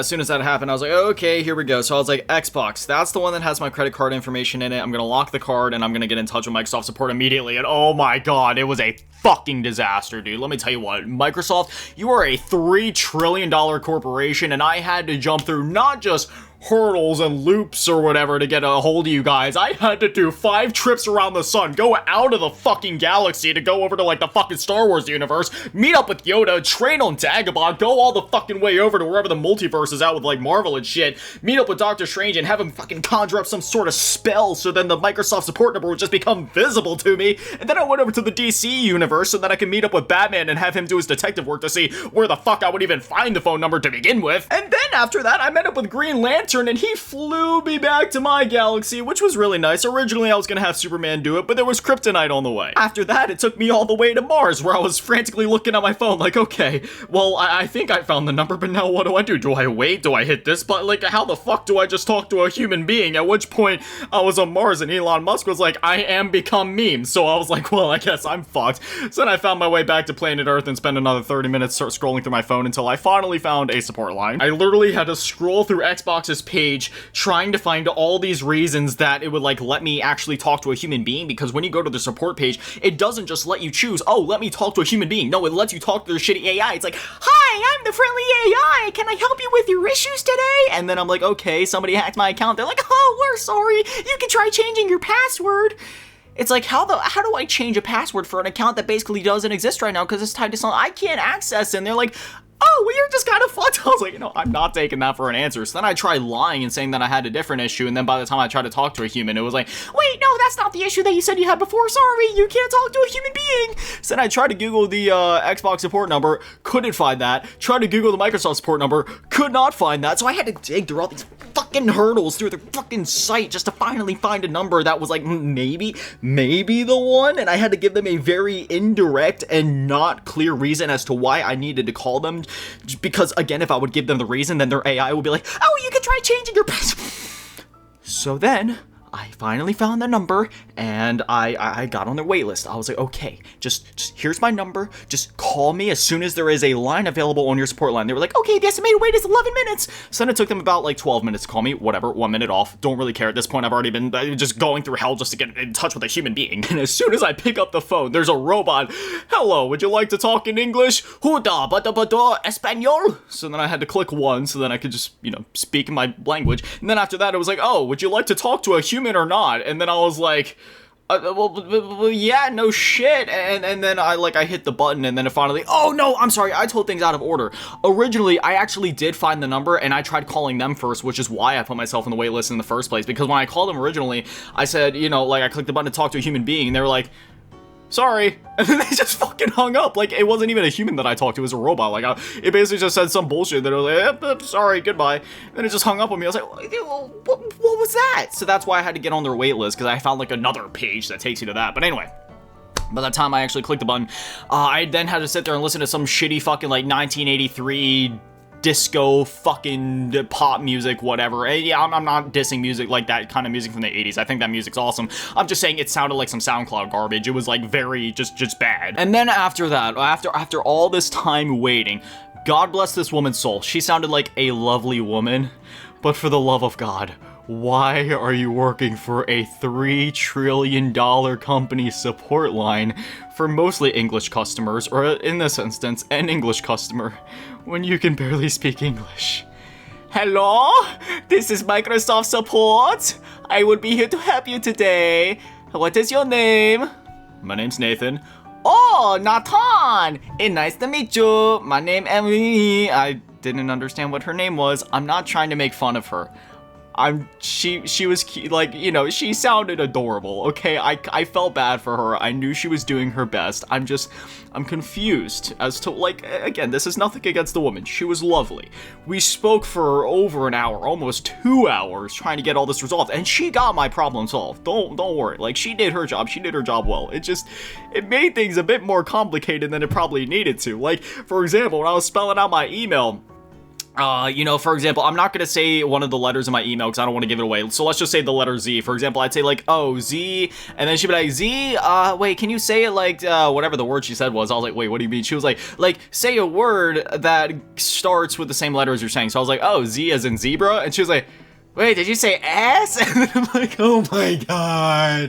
As soon as that happened, I was like, okay, here we go. So I was like, Xbox, that's the one that has my credit card information in it. I'm gonna lock the card and I'm gonna get in touch with Microsoft support immediately. And oh my god, it was a fucking disaster, dude. Let me tell you what, Microsoft, you are a $3 trillion corporation, and I had to jump through not just hurdles and loops or whatever to get a hold of you guys. I had to do 5 trips around the sun, go out of the fucking galaxy to go over to like the fucking Star Wars universe, meet up with Yoda, train on Dagobah, go all the fucking way over to wherever the multiverse is out with like Marvel and shit, meet up with Doctor Strange and have him fucking conjure up some sort of spell so then the Microsoft support number would just become visible to me. And then I went over to the DC universe so that I could meet up with Batman and have him do his detective work to see where the fuck I would even find the phone number to begin with. And then after that, I met up with Green Lantern and he flew me back to my galaxy, which was really nice. Originally, I was gonna have Superman do it, but there was kryptonite on the way. After that, it took me all the way to Mars, where I was frantically looking at my phone like, okay, well, I think I found the number, but now what do? Do I wait? Do I hit this button? Like, how the fuck do I just talk to a human being? At which point, I was on Mars and Elon Musk was like, I am become meme. So I was like, well, I guess I'm fucked. So then I found my way back to planet Earth and spent another 30 minutes scrolling through my phone until I finally found a support line. I literally had to scroll through Xbox's page trying to find all these reasons that it would like let me actually talk to a human being, because when you go to the support page, it doesn't just let you choose, oh, let me talk to a human being. No, it lets you talk to the shitty AI. It's like, hi, I'm the friendly AI. Can I help you with your issues today? And then I'm like, okay, somebody hacked my account. They're like, oh, we're sorry. You can try changing your password. It's like, how do I change a password for an account that basically doesn't exist right now because it's tied to something I can't access? And they're like, oh, well, you're just kind of fucked. I was like, I'm not taking that for an answer. So then I tried lying and saying that I had a different issue, and then by the time I tried to talk to a human, it was like, wait, no, that's not the issue that you said you had before. Sorry, you can't talk to a human being. So then I tried to Google the Xbox support number, couldn't find that. Tried to Google the Microsoft support number, could not find that. So I had to dig through all these fucking hurdles through the fucking site just to finally find a number that was like, maybe the one. And I had to give them a very indirect and not clear reason as to why I needed to call them. Because, again, if I would give them the reason, then their AI would be like, oh, you can try changing your password. So then, I finally found the number, and I got on their wait list. I was like, okay, just here's my number. Just call me as soon as there is a line available on your support line. They were like, okay, the estimated wait is 11 minutes. So then it took them about, like, 12 minutes to call me. Whatever, 1 minute off. Don't really care. At this point, I've already been just going through hell just to get in touch with a human being. And as soon as I pick up the phone, there's a robot. Hello, would you like to talk in English? Huda, bada, Espanol? So then I had to click 1 so then I could just, speak in my language. And then after that, it was like, oh, would you like to talk to a human or not? And then I was like, well, yeah, no shit. And then I hit the button, and then it finally, oh no, I'm sorry, I told things out of order. Originally, I actually did find the number, and I tried calling them first, which is why I put myself on the wait list in the first place, because when I called them originally, I said, I clicked the button to talk to a human being, and they were like, sorry. And then they just fucking hung up. Like, it wasn't even a human that I talked to, it was a robot. Like, it basically just said some bullshit that I was like, sorry, goodbye. And then it just hung up on me. I was like, what was that? So that's why I had to get on their wait list, because I found like another page that takes you to that. But anyway, by the time I actually clicked the button, I then had to sit there and listen to some shitty fucking like 1983 disco fucking pop music, whatever. Yeah, I'm not dissing music like that kind of music from the 80s. I think that music's awesome. I'm just saying it sounded like some SoundCloud garbage. It was like very just bad. And then after that, after all this time waiting, God bless this woman's soul. She sounded like a lovely woman, but for the love of God, why are you working for a $3 trillion company support line for mostly English customers, or in this instance, an English customer, when you can barely speak English? Hello? This is Microsoft support. I will be here to help you today. What is your name? My name's Nathan. Oh, Nathan! Nice to meet you. My name Emily. I didn't understand what her name was. I'm not trying to make fun of her. She was like, she sounded adorable, okay? I felt bad for her. I knew she was doing her best. I'm confused as to, like, again, this is nothing against the woman. She was lovely. We spoke for over an hour, almost 2 hours, trying to get all this resolved, and she got my problem solved. Don't worry. Like, she did her job. She did her job well. It made things a bit more complicated than it probably needed to. Like, for example, when I was spelling out my email, You know, for example, I'm not gonna say one of the letters in my email because I don't want to give it away. So let's just say the letter Z. For example, I'd say like, oh, Z, and then she'd be like, Z, wait, can you say it like, whatever the word she said was. I was like, wait, what do you mean? She was like, say a word that starts with the same letter as you're saying. So I was like, oh, Z as in zebra, and she was like, wait, did you say ass? And then I'm like, oh my god.